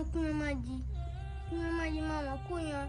Kunywa maji. Kunywa maji mama, kunywa.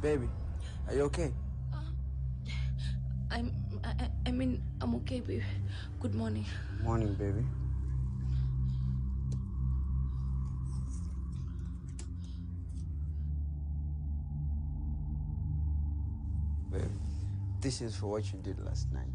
Baby, are you okay? I'm okay, baby. Good morning. Morning, baby. Baby, this is for what you did last night.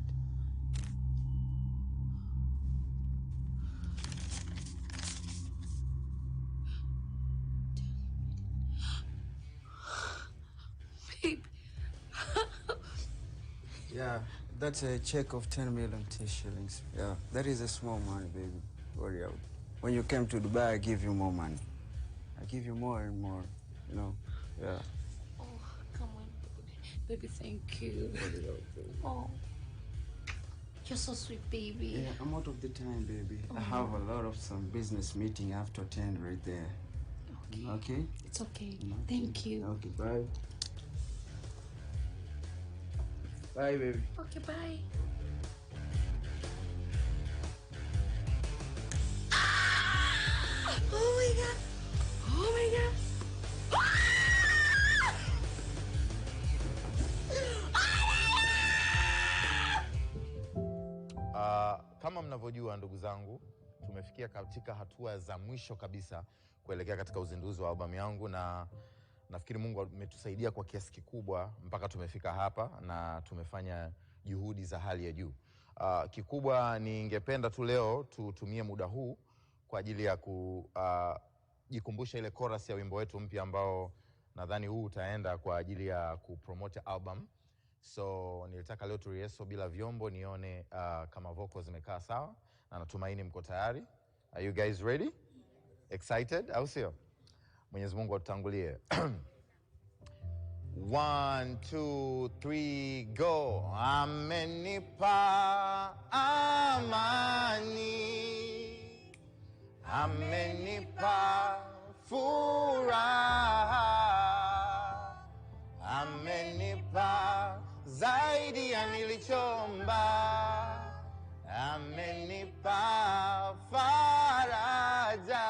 Yeah, that's a check of 10 million shillings. Yeah, that is a small money, baby. Worry out. When you came to Dubai, I give you more money. I give you more and more, you know. Yeah. Oh, come on, baby. Baby, thank you. Worry out, baby. Oh, you're so sweet, baby. Yeah, I'm out of the time, baby. I have a lot of some business meeting after 10 right there. Okay. Okay? It's okay. Okay. Thank you. Okay, bye. Bye, baby. Okay, bye. Oh my God. Oh my God. Kama mnavyojua ndugu zangu, tumefikia katika hatua za mwisho kabisa kuelekea katika uzinduzi wa albamu yangu, na nafikiri Mungu ametusaidia kwa kiasi kikubwa mpaka tumefika hapa na tumefanya juhudi za hali ya juu. Kikubwa ningependa tu leo tutumie muda huu kwa ajili ya kujikumbusha ile chorus ya wimbo wetu mpya ambao nadhani huu utaenda kwa ajili ya kupromote album. So nilitaka leo turieso bila vyombo nione kama vocals zimekaa sawa, na natumaini mko tayari. Are you guys ready? Excited? Au sio? Mwenyezi Mungu atutangulie. 1, 2, 3, go. Amenipa amani, amenipa furaha, amenipa zaidi ya nilichomba, amenipa faraja.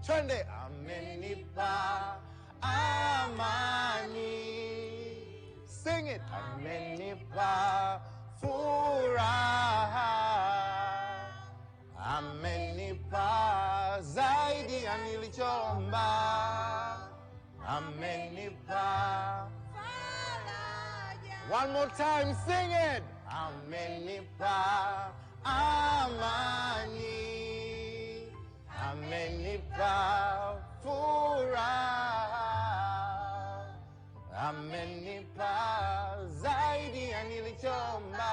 Twende. Amenipa amani. Sing it. Amenipa furaha, amenipa zaidi ya nilichomba, amenipa faraja. One more time, sing it. Amenipa amani, amenipa furaha, amenipa zaidi ya nilichomba,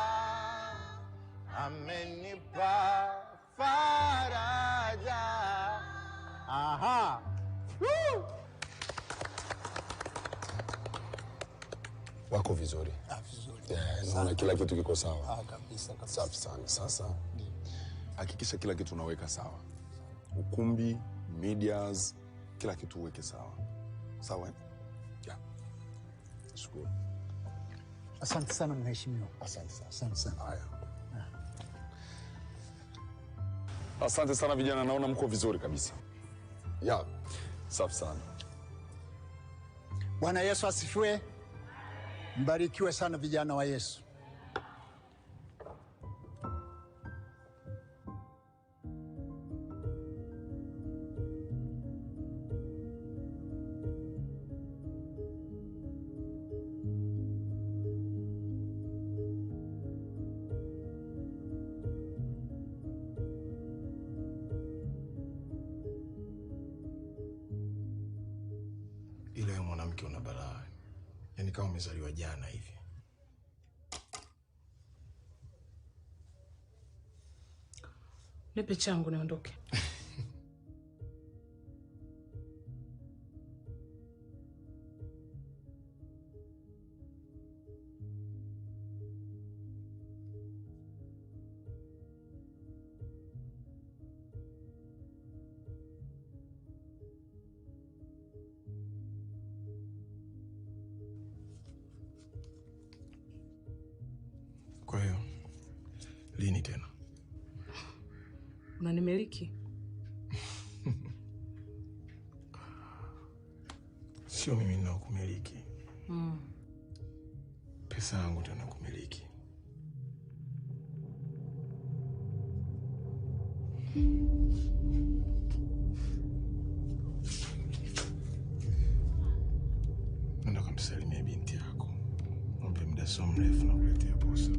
amenipa faraja. Aha. Woo! Wako vizuri. Vizuri. Naona kila kitu kiko sawa. Kabisa. Safi sana. Sasa hakikisha kila kitu unaweka sawa. Ukumbi, medias, kila kitu uweke sawa. Sawa? Yeah. Shukuru. Asante sana mheshimiwa. Asante sana. Asante sana. Haya. Asante sana vijana, naona mko vizuri kabisa. Yeah. Safi sana. Bwana Yesu asifiwe. Mbarikiwe sana vijana wa Yesu. Ile mwanamke una balaa. Yaani kama umezaliwa jana hivi. Nipe changu niondoke. Kwa hiyo lini tena? Unanimiliki? Sio mimi ninakumiliki. Pesa yangu ndio nakumiliki. Nenda kumsalimia binti yako. Mwambie muda sio mrefu na kuletea posa.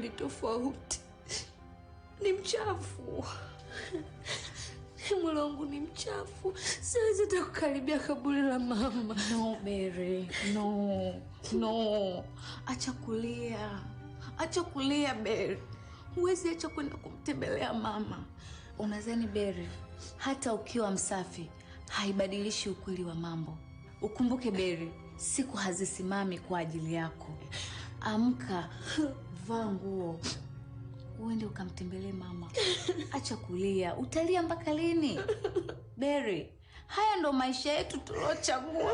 ni tofauti. Ni mchafu. Mwili wangu ni mchafu. Siwezi hata kukaribia kaburi la mama. No, Mary. No. Acha kulia. Acha kulia, Mary. Huwezi acha kwenda kumtembelea mama. Unadhani Mary, hata ukiwa msafi haibadilishi ukweli wa mambo. Ukumbuke Mary, siku hazisimami kwa ajili yako. Amka, vaa nguo, uende ukamtembelee mama. Acha kulia. Utalia mpaka lini? Mary, haya ndo maisha yetu tulochagua.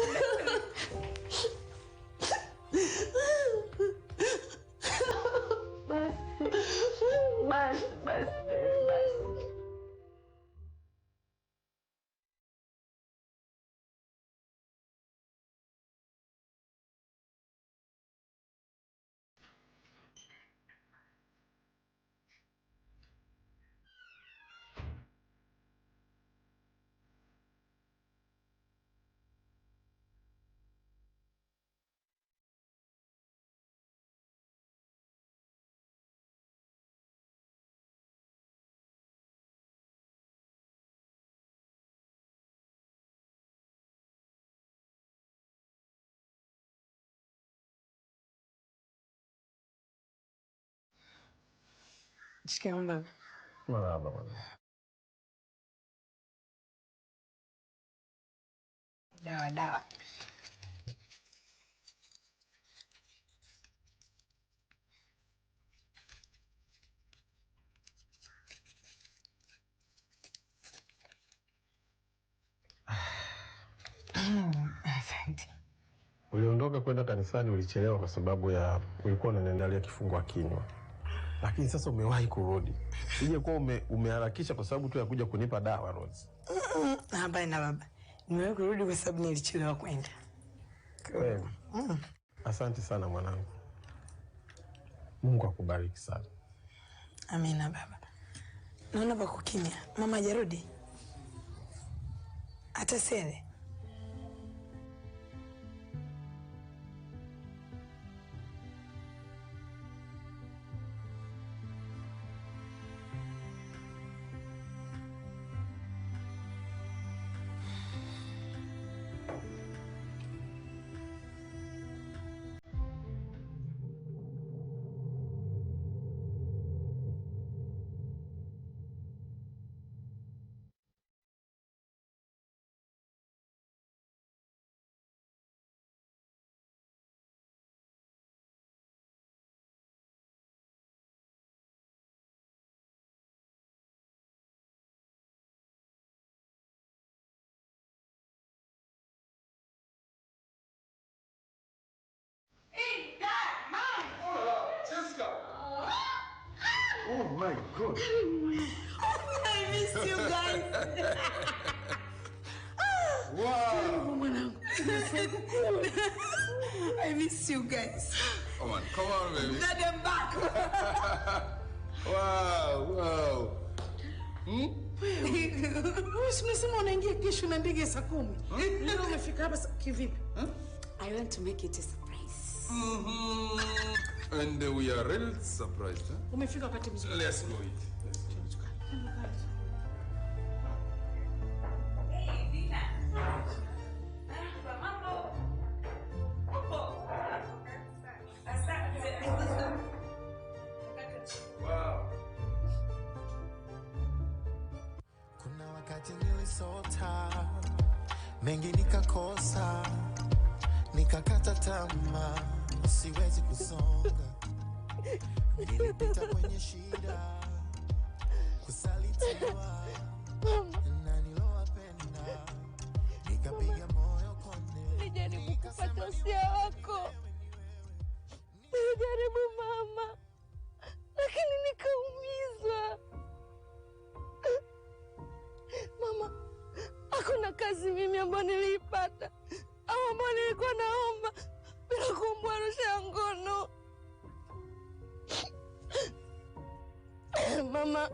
Basi. Shikamoo. Marhaba bwana. Dawa. Asante. Uliondoka kwenda kanisani, ulichelewa kwa sababu ya ulikuwa unaendelea kifungua kinywa. Lakini sasa umewahi kurudi. Sije kwa umeharakisha kwa sababu tu ya kuja kunipa dawa, Rose. Hapana baba. Nimewahi kurudi kwa sababu nilichelewa kwenda. Asante sana mwanangu. Mungu akubariki sana. Amina baba. Naona bako kimya. Mama hajarudi? Hata Sele? Oh my God. I miss you guys. Wow. I miss you guys. Come on, baby. Dad, I'm back. Wow. Wewe unasema unaingia kesho na ndege saa 10. Leo umefika hapa kivipi? I want to make it a surprise. And we are really surprised. Umefika wakati mzuri. Let's go eat. Kuna wakati nilisota, mengi nikakosa, nikakata tamaa, siwezi kusonga. Nilipita kwenye shida, kusalitiwa na nilowapenda, nikapiga moyo konde. Nilijaribu kupata usia wako. Nilijaribu mama, lakini nikaumizwa. Mama, hakuna kazi mimi ambayo niliipata au ambayo nilikuwa naomba bila kuombwa rushwa ya ngono. Mama,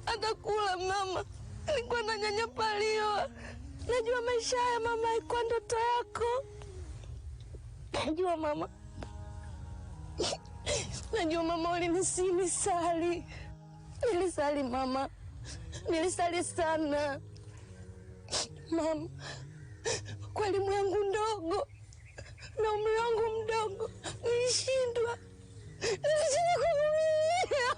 atakula mama. Nilikuwa nanyanyapaliwa. Najua maisha haya mama haikuwa ndoto yako. Najua mama. Najua mama ulinisali. Nilisali mama. Nilisali sana. Mama, kwa elimu yangu ndogo na umri wangu mdogo nilishindwa kuvumilia.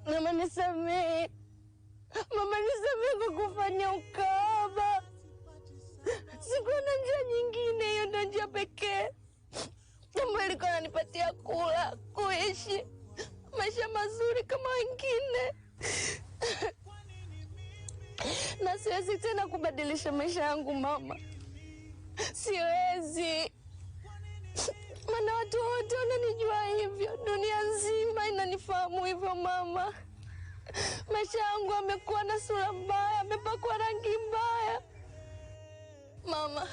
Mama nisamehe. Mama nisamehe kwa kufanya ukahaba. Sikuwa na njia nyingine, hiyo ndio njia pekee ambayo ilikuwa inanipatia kula, kuishi maisha mazuri kama wengine. Na siwezi tena kubadilisha maisha yangu mama. Siwezi. Maana watu wote wananijua hivyo. Dunia nzima inanifahamu hivyo mama. Maisha yangu yamekuwa na sura mbaya, yamepakwa rangi mbaya mama.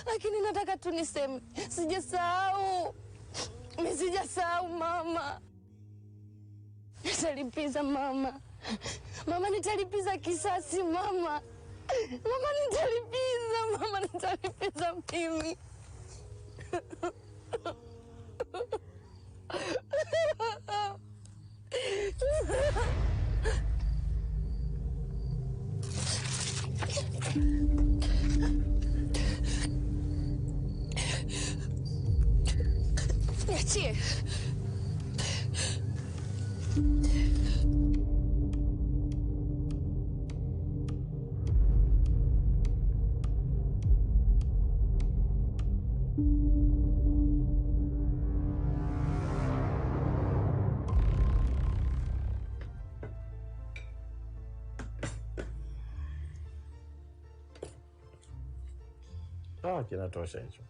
Lakini nataka tu niseme, sijasahau. Mimi sijasahau mama. Nitalipiza mama. Mama, nitalipiza kisasi mama. Mama, nitalipiza mama, nitalipiza mimi. Niachie. Kinatosha hicho.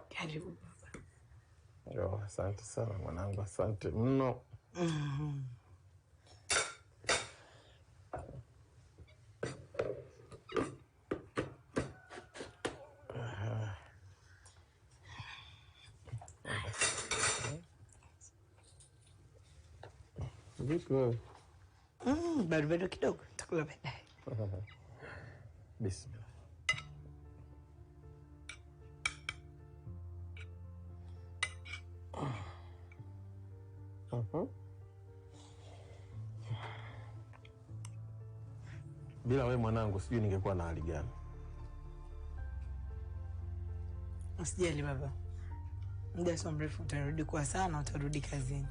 Karibu baba. Yo, asante sana mwanangu, asante mno. Vipi wewe? Bado kidogo, takula baadaye. Bismillah. Bila wewe mwanangu, sijui ningekuwa na hali gani. Usijali baba. Muda sio mrefu utarudi kwa sana, utarudi kazini.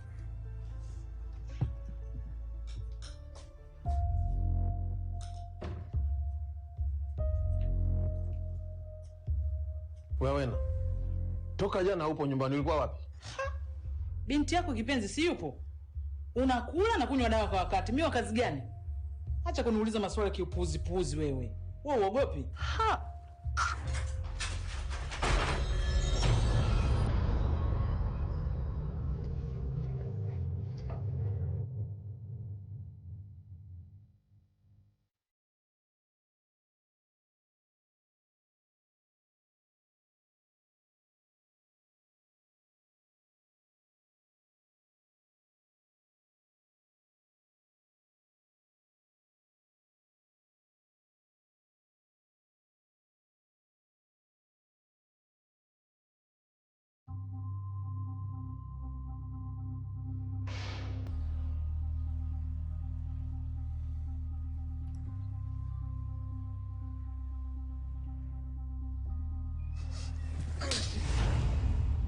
Wewe toka jana upo nyumbani, ulikuwa wapi? Binti yako kipenzi si yupo? Unakula na kunywa dawa kwa wakati. Mimi wa kazi gani? Acha kuniuliza maswali kiupuzi wewe. Wewe uogopi?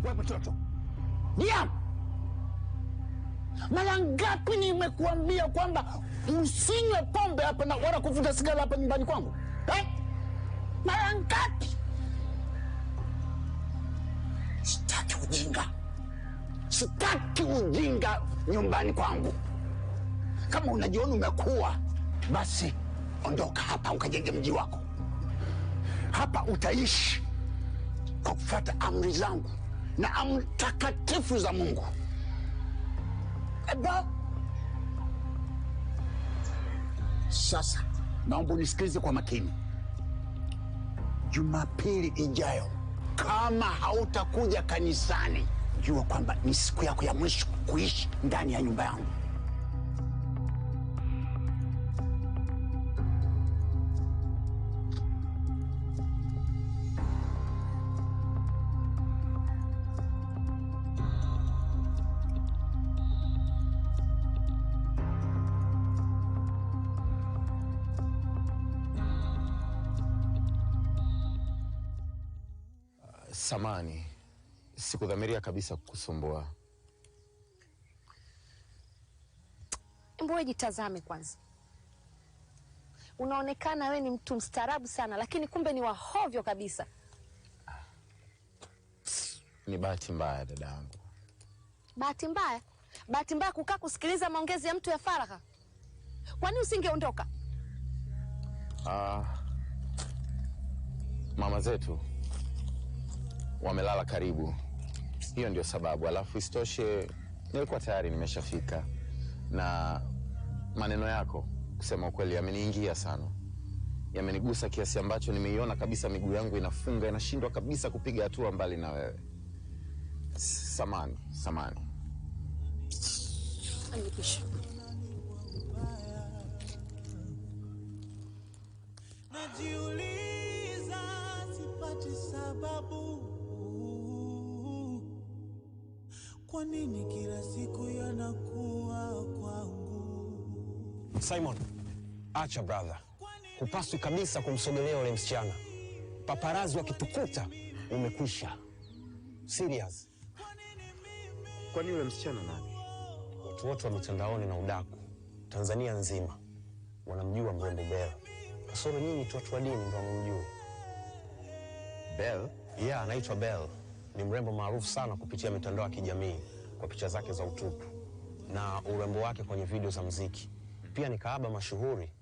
Wewe mtoto. Nia! Mara ngapi nimekuambia kwamba usinywe pombe hapa na wala kuvuta sigara hapa nyumbani kwangu? Mara ngapi? Sitaki ujinga. Sitaki ujinga nyumbani kwangu. Kama unajiona umekuwa, basi ondoka hapa ukajenge mji wako. hapa utaishi kwa kufuata amri zangu na amri takatifu za Mungu. Eba, sasa naomba unisikilize kwa makini. Jumapili ijayo kama hautakuja kanisani, jua kwamba ni siku yako ya mwisho kuishi ndani ya nyumba yangu. Samani, sikudhamiria kabisa kukusumbua. Mbona jitazame kwanza. Unaonekana wewe ni mtu mstaarabu sana, lakini kumbe ni wahovyo kabisa. Ni bahati mbaya dadangu. Bahati mbaya? Bahati mbaya kukaa kusikiliza maongezi ya mtu ya faragha? Kwani usingeondoka? Mama zetu wamelala karibu, hiyo ndio sababu. Alafu isitoshe nilikuwa tayari nimeshafika, na maneno yako kusema ukweli yameniingia sana, yamenigusa kiasi ambacho nimeiona kabisa miguu yangu inafunga, inashindwa kabisa kupiga hatua mbali na wewe. Samani. Anipisha. Najiuliza sipati sababu, kwa nini kila siku yanakuwa kwangu? Simon, acha brother. Hupaswi kabisa kumsogelea yule msichana. Paparazi wakitukuta umekwisha. Serious. Kwani yule msichana nani? Watu wote wa mitandaoni na udaku Tanzania nzima wanamjua mrembo Bell. Kasoro nyinyi tu watu wa dini ndio wanamjua. Bell? Yeah, anaitwa Bell. Ni mrembo maarufu sana kupitia mitandao ya kijamii kwa picha zake za utupu na urembo wake kwenye video za muziki. Pia ni kahaba mashuhuri.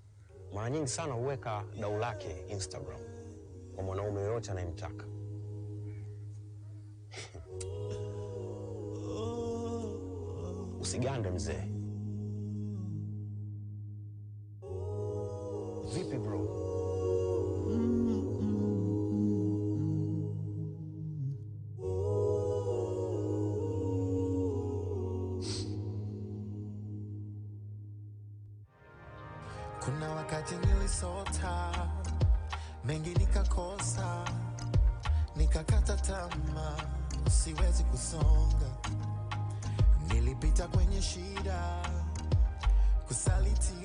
Mara nyingi sana huweka dau lake Instagram kwa mwanaume yoyote anayemtaka. Usigande mzee. Vipi bro? Kuna wakati nilisota, mengi nikakosa, nikakata tamaa, siwezi kusonga. Nilipita kwenye shida, kusaliti